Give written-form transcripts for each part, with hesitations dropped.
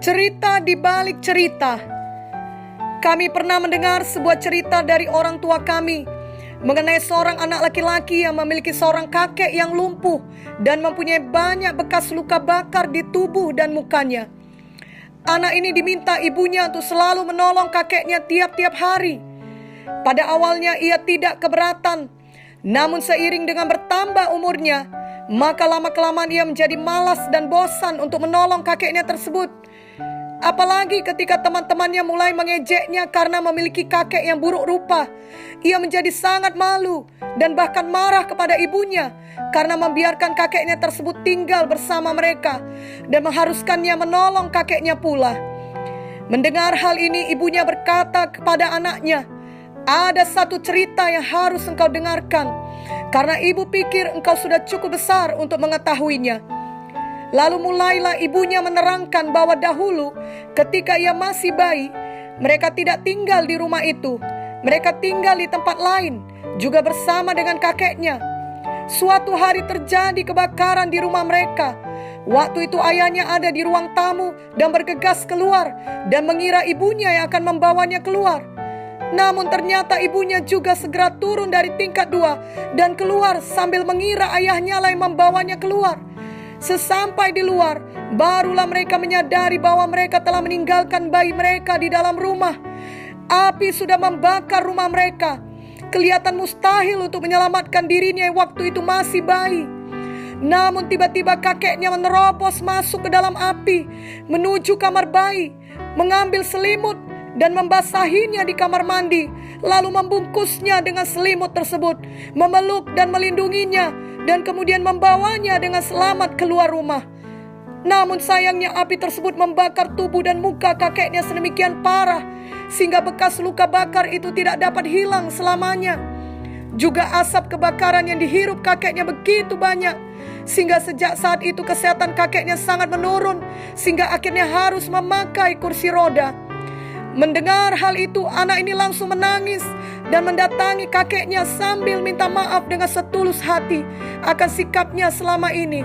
Cerita di balik cerita. Kami pernah mendengar sebuah cerita dari orang tua kami mengenai seorang anak laki-laki yang memiliki seorang kakek yang lumpuh dan mempunyai banyak bekas luka bakar di tubuh dan mukanya. Anak ini diminta ibunya untuk selalu menolong kakeknya tiap-tiap hari. Pada awalnya ia tidak keberatan, namun seiring dengan bertambah umurnya, maka lama-kelamaan ia menjadi malas dan bosan untuk menolong kakeknya tersebut. Apalagi ketika teman-temannya mulai mengejeknya karena memiliki kakek yang buruk rupa. Ia menjadi sangat malu dan bahkan marah kepada ibunya karena membiarkan kakeknya tersebut tinggal bersama mereka dan mengharuskannya menolong kakeknya pula. Mendengar hal ini, ibunya berkata kepada anaknya, "Ada satu cerita yang harus engkau dengarkan, karena ibu pikir engkau sudah cukup besar untuk mengetahuinya." Lalu mulailah ibunya menerangkan bahwa dahulu ketika ia masih bayi, mereka tidak tinggal di rumah itu. Mereka tinggal di tempat lain, juga bersama dengan kakeknya. Suatu hari terjadi kebakaran di rumah mereka. Waktu itu ayahnya ada di ruang tamu dan bergegas keluar dan mengira ibunya yang akan membawanya keluar. Namun ternyata ibunya juga segera turun dari tingkat 2 dan keluar sambil mengira ayahnya lah yang membawanya keluar. Sesampai di luar, barulah mereka menyadari bahwa mereka telah meninggalkan bayi mereka di dalam rumah. Api sudah membakar rumah mereka. Kelihatan mustahil untuk menyelamatkan dirinya yang waktu itu masih bayi. Namun tiba-tiba kakeknya menerobos masuk ke dalam api, menuju kamar bayi, mengambil selimut dan membasahinya di kamar mandi, lalu membungkusnya dengan selimut tersebut, memeluk dan melindunginya, dan kemudian membawanya dengan selamat keluar rumah. Namun sayangnya api tersebut membakar tubuh dan muka kakeknya sedemikian parah, sehingga bekas luka bakar itu tidak dapat hilang selamanya. Juga asap kebakaran yang dihirup kakeknya begitu banyak, sehingga sejak saat itu kesehatan kakeknya sangat menurun, sehingga akhirnya harus memakai kursi roda. Mendengar hal itu, anak ini langsung menangis dan mendatangi kakeknya sambil minta maaf dengan setulus hati akan sikapnya selama ini.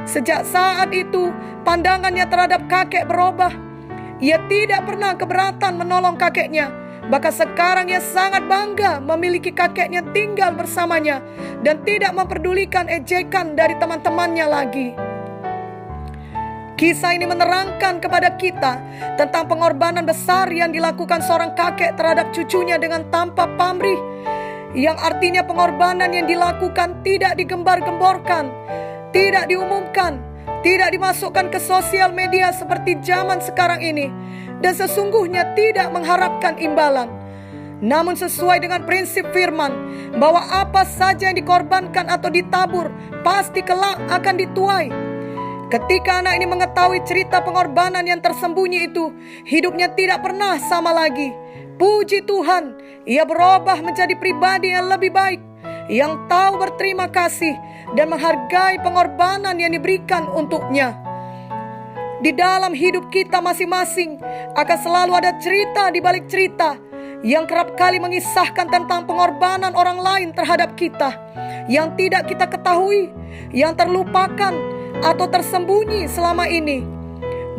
Sejak saat itu, pandangannya terhadap kakek berubah. Ia tidak pernah keberatan menolong kakeknya. Bahkan sekarang ia sangat bangga memiliki kakeknya tinggal bersamanya dan tidak memperdulikan ejekan dari teman-temannya lagi. Kisah ini menerangkan kepada kita tentang pengorbanan besar yang dilakukan seorang kakek terhadap cucunya dengan tanpa pamrih, yang artinya pengorbanan yang dilakukan tidak digembar-gemborkan, tidak diumumkan, tidak dimasukkan ke sosial media seperti zaman sekarang ini, dan sesungguhnya tidak mengharapkan imbalan. Namun sesuai dengan prinsip firman bahwa apa saja yang dikorbankan atau ditabur pasti kelak akan dituai. Ketika anak ini mengetahui cerita pengorbanan yang tersembunyi itu, hidupnya tidak pernah sama lagi. Puji Tuhan, ia berubah menjadi pribadi yang lebih baik, yang tahu berterima kasih dan menghargai pengorbanan yang diberikan untuknya. Di dalam hidup kita masing-masing akan selalu ada cerita di balik cerita yang kerap kali mengisahkan tentang pengorbanan orang lain terhadap kita, yang tidak kita ketahui, yang terlupakan atau tersembunyi selama ini.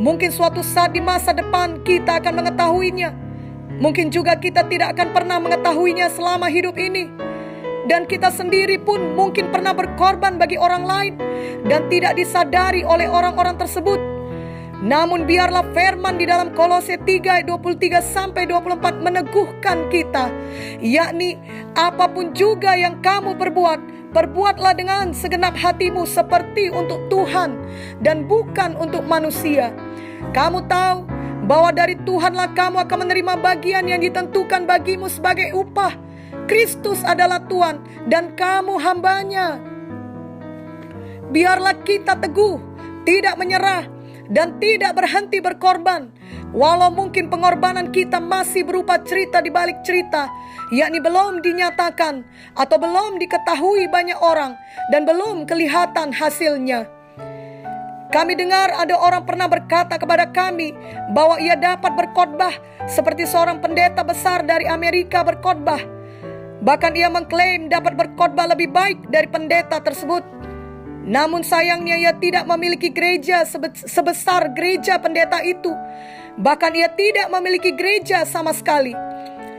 Mungkin suatu saat di masa depan kita akan mengetahuinya. Mungkin juga kita tidak akan pernah mengetahuinya selama hidup ini. Dan kita sendiri pun mungkin pernah berkorban bagi orang lain dan tidak disadari oleh orang-orang tersebut. Namun biarlah firman di dalam Kolose 3 ayat 23-24 meneguhkan kita, yakni apapun juga yang kamu perbuatlah dengan segenap hatimu seperti untuk Tuhan dan bukan untuk manusia. Kamu tahu bahwa dari Tuhanlah kamu akan menerima bagian yang ditentukan bagimu sebagai upah. Kristus adalah Tuhan dan kamu hambanya. Biarlah kita teguh, tidak menyerah, dan tidak berhenti berkorban. Walau mungkin pengorbanan kita masih berupa cerita di balik cerita, yakni belum dinyatakan atau belum diketahui banyak orang dan belum kelihatan hasilnya. Kami dengar ada orang pernah berkata kepada kami bahwa ia dapat berkhotbah seperti seorang pendeta besar dari Amerika berkhotbah. Bahkan ia mengklaim dapat berkhotbah lebih baik dari pendeta tersebut. Namun sayangnya ia tidak memiliki gereja sebesar gereja pendeta itu. Bahkan ia tidak memiliki gereja sama sekali.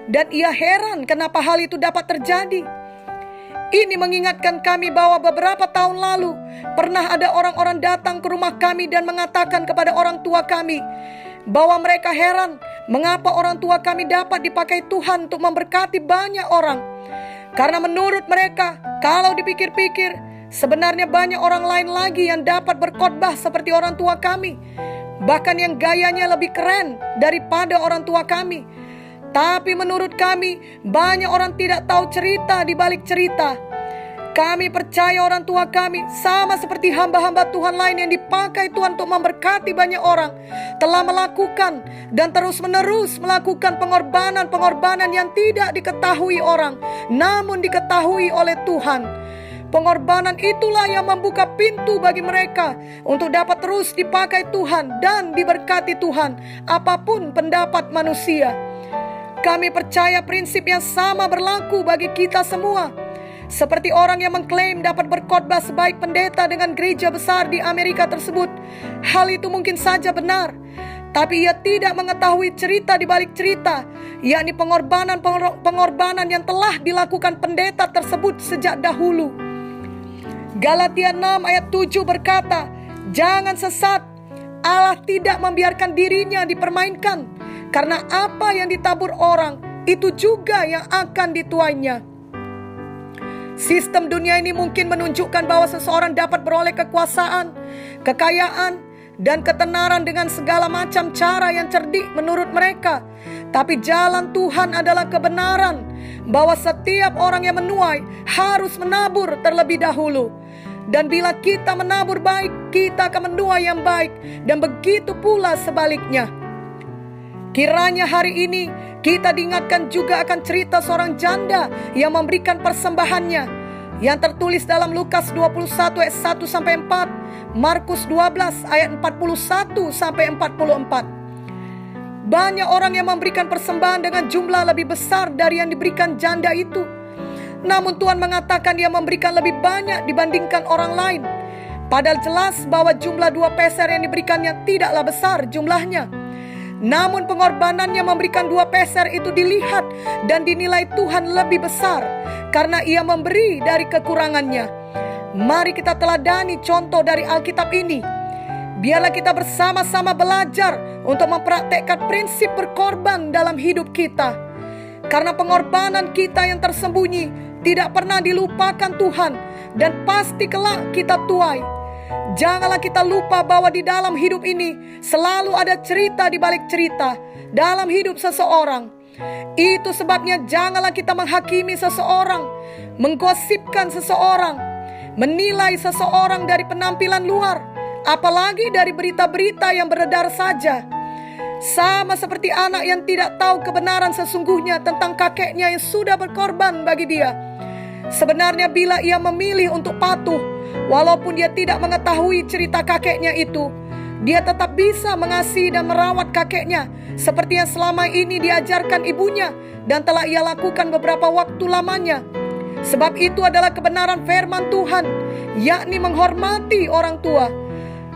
Dan ia heran kenapa hal itu dapat terjadi. Ini mengingatkan kami bahwa beberapa tahun lalu pernah ada orang-orang datang ke rumah kami dan mengatakan kepada orang tua kami bahwa mereka heran mengapa orang tua kami dapat dipakai Tuhan untuk memberkati banyak orang. Karena menurut mereka, kalau dipikir-pikir, sebenarnya banyak orang lain lagi yang dapat berkhotbah seperti orang tua kami. Bahkan yang gayanya lebih keren daripada orang tua kami. Tapi menurut kami, banyak orang tidak tahu cerita di balik cerita. Kami percaya orang tua kami, sama seperti hamba-hamba Tuhan lain yang dipakai Tuhan untuk memberkati banyak orang, telah melakukan dan terus-menerus melakukan pengorbanan-pengorbanan yang tidak diketahui orang, namun diketahui oleh Tuhan. Pengorbanan itulah yang membuka pintu bagi mereka untuk dapat terus dipakai Tuhan dan diberkati Tuhan, apapun pendapat manusia. Kami percaya prinsip yang sama berlaku bagi kita semua. Seperti orang yang mengklaim dapat berkhotbah sebaik pendeta dengan gereja besar di Amerika tersebut. Hal itu mungkin saja benar, tapi ia tidak mengetahui cerita di balik cerita, yakni pengorbanan yang telah dilakukan pendeta tersebut sejak dahulu. Galatia 6 ayat 7 berkata, "Jangan sesat, Allah tidak membiarkan dirinya dipermainkan, karena apa yang ditabur orang, itu juga yang akan dituainya." Sistem dunia ini mungkin menunjukkan bahwa seseorang dapat beroleh kekuasaan, kekayaan, dan ketenaran dengan segala macam cara yang cerdik menurut mereka. Tapi jalan Tuhan adalah kebenaran, bahwa setiap orang yang menuai harus menabur terlebih dahulu. Dan bila kita menabur baik, kita akan menuai yang baik, dan begitu pula sebaliknya. Kiranya hari ini kita diingatkan juga akan cerita seorang janda yang memberikan persembahannya, yang tertulis dalam Lukas 21 ayat 1-4, Markus 12 ayat 41-44. Banyak orang yang memberikan persembahan dengan jumlah lebih besar dari yang diberikan janda itu. Namun Tuhan mengatakan dia memberikan lebih banyak dibandingkan orang lain. Padahal jelas bahwa jumlah 2 peser yang diberikannya tidaklah besar jumlahnya. Namun pengorbanannya memberikan 2 peser itu dilihat dan dinilai Tuhan lebih besar, karena ia memberi dari kekurangannya. Mari kita teladani contoh dari Alkitab ini. Biarlah kita bersama-sama belajar untuk mempraktekkan prinsip berkorban dalam hidup kita. Karena pengorbanan kita yang tersembunyi tidak pernah dilupakan Tuhan, dan pasti kelak kita tuai. Janganlah kita lupa bahwa di dalam hidup ini selalu ada cerita di balik cerita dalam hidup seseorang. Itu sebabnya janganlah kita menghakimi seseorang, menggosipkan seseorang, menilai seseorang dari penampilan luar, apalagi dari berita-berita yang beredar saja. Sama seperti anak yang tidak tahu kebenaran sesungguhnya tentang kakeknya yang sudah berkorban bagi dia. Sebenarnya bila ia memilih untuk patuh, walaupun dia tidak mengetahui cerita kakeknya itu, dia tetap bisa mengasihi dan merawat kakeknya seperti yang selama ini diajarkan ibunya dan telah ia lakukan beberapa waktu lamanya. Sebab itu adalah kebenaran firman Tuhan, yakni menghormati orang tua.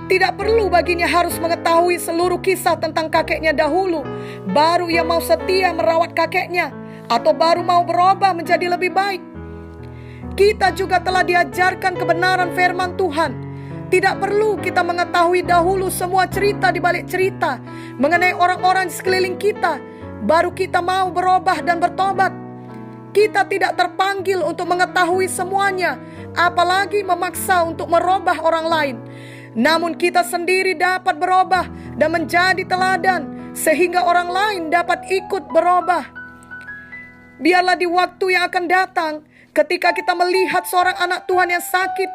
Tidak perlu baginya harus mengetahui seluruh kisah tentang kakeknya dahulu, baru ia mau setia merawat kakeknya, atau baru mau berubah menjadi lebih baik. Kita juga telah diajarkan kebenaran firman Tuhan. Tidak perlu kita mengetahui dahulu semua cerita di balik cerita mengenai orang-orang di sekeliling kita, baru kita mau berubah dan bertobat. Kita tidak terpanggil untuk mengetahui semuanya, apalagi memaksa untuk merubah orang lain. Namun kita sendiri dapat berubah dan menjadi teladan, sehingga orang lain dapat ikut berubah. Biarlah di waktu yang akan datang, ketika kita melihat seorang anak Tuhan yang sakit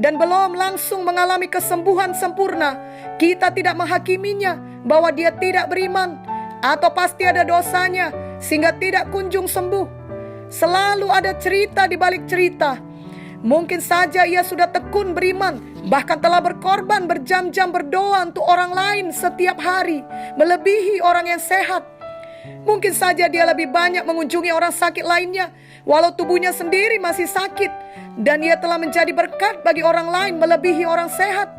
dan belum langsung mengalami kesembuhan sempurna, kita tidak menghakiminya bahwa dia tidak beriman atau pasti ada dosanya sehingga tidak kunjung sembuh. Selalu ada cerita di balik cerita. Mungkin saja ia sudah tekun beriman, bahkan telah berkorban berjam-jam berdoa untuk orang lain setiap hari, melebihi orang yang sehat. Mungkin saja dia lebih banyak mengunjungi orang sakit lainnya, walau tubuhnya sendiri masih sakit, dan ia telah menjadi berkat bagi orang lain melebihi orang sehat.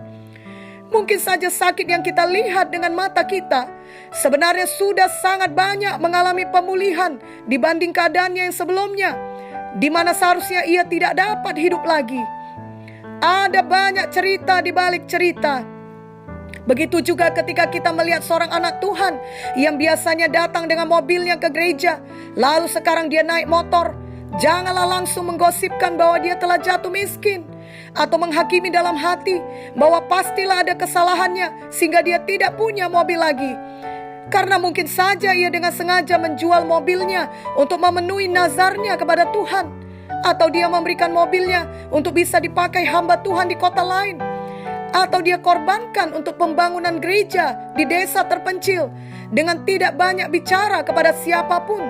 Mungkin saja sakit yang kita lihat dengan mata kita sebenarnya sudah sangat banyak mengalami pemulihan dibanding keadaannya yang sebelumnya, di mana seharusnya ia tidak dapat hidup lagi. Ada banyak cerita di balik cerita. Begitu juga ketika kita melihat seorang anak Tuhan yang biasanya datang dengan mobilnya ke gereja, lalu sekarang dia naik motor. Janganlah langsung menggosipkan bahwa dia telah jatuh miskin, atau menghakimi dalam hati bahwa pastilah ada kesalahannya sehingga dia tidak punya mobil lagi. Karena mungkin saja ia dengan sengaja menjual mobilnya untuk memenuhi nazarnya kepada Tuhan, atau dia memberikan mobilnya untuk bisa dipakai hamba Tuhan di kota lain, atau dia korbankan untuk pembangunan gereja di desa terpencil dengan tidak banyak bicara kepada siapapun.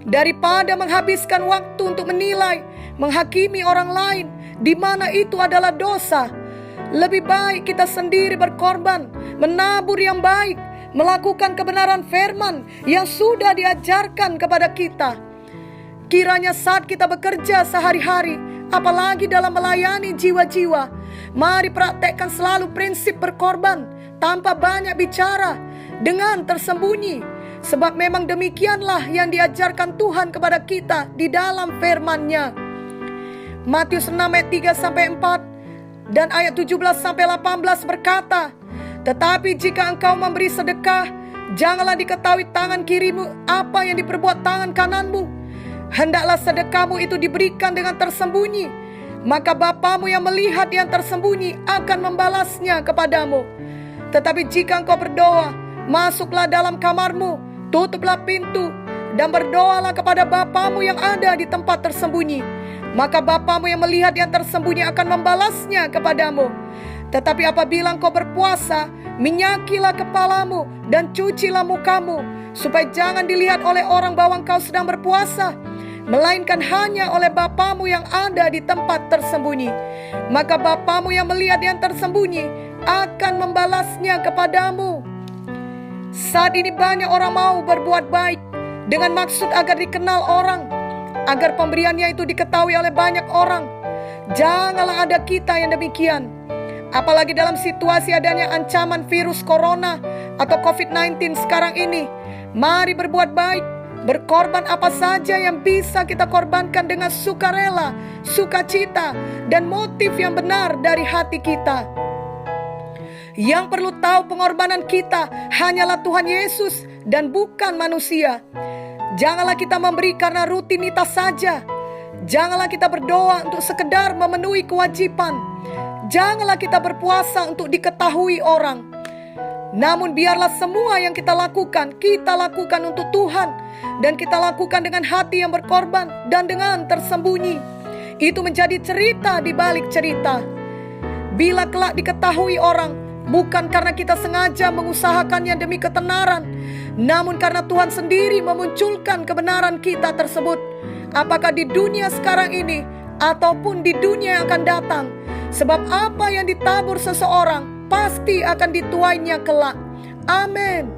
Daripada menghabiskan waktu untuk menilai, menghakimi orang lain, di mana itu adalah dosa, lebih baik kita sendiri berkorban, menabur yang baik, melakukan kebenaran firman yang sudah diajarkan kepada kita. Kiranya saat kita bekerja sehari-hari, apalagi dalam melayani jiwa-jiwa, mari praktekkan selalu prinsip berkorban tanpa banyak bicara, dengan tersembunyi. Sebab memang demikianlah yang diajarkan Tuhan kepada kita di dalam firman-Nya. Matius 6 ayat 3-4 dan ayat 17-18 berkata, "Tetapi jika engkau memberi sedekah, janganlah diketahui tangan kirimu apa yang diperbuat tangan kananmu. Hendaklah sedekahmu itu diberikan dengan tersembunyi, maka Bapamu yang melihat yang tersembunyi akan membalasnya kepadamu. Tetapi jika engkau berdoa, masuklah dalam kamarmu, tutuplah pintu, dan berdoalah kepada Bapamu yang ada di tempat tersembunyi. Maka Bapamu yang melihat yang tersembunyi akan membalasnya kepadamu. Tetapi apabila engkau berpuasa, minyakilah kepalamu dan cucilah mukamu, supaya jangan dilihat oleh orang bahwa engkau sedang berpuasa, melainkan hanya oleh Bapamu yang ada di tempat tersembunyi. Maka Bapamu yang melihat yang tersembunyi akan membalasnya kepadamu." Saat ini banyak orang mau berbuat baik dengan maksud agar dikenal orang, agar pemberiannya itu diketahui oleh banyak orang. Janganlah ada kita yang demikian. Apalagi dalam situasi adanya ancaman virus corona atau COVID-19 sekarang ini. Mari berbuat baik, berkorban apa saja yang bisa kita korbankan dengan sukarela, sukacita, dan motif yang benar dari hati kita. Yang perlu tahu pengorbanan kita hanyalah Tuhan Yesus dan bukan manusia. Janganlah kita memberi karena rutinitas saja. Janganlah kita berdoa untuk sekedar memenuhi kewajiban. Janganlah kita berpuasa untuk diketahui orang. Namun biarlah semua yang kita lakukan untuk Tuhan, dan kita lakukan dengan hati yang berkorban dan dengan tersembunyi. Itu menjadi cerita di balik cerita. Bila kelak diketahui orang, bukan karena kita sengaja mengusahakannya demi ketenaran, namun karena Tuhan sendiri memunculkan kebenaran kita tersebut, apakah di dunia sekarang ini ataupun di dunia yang akan datang. Sebab apa yang ditabur seseorang pasti akan dituainya kelak. Amin.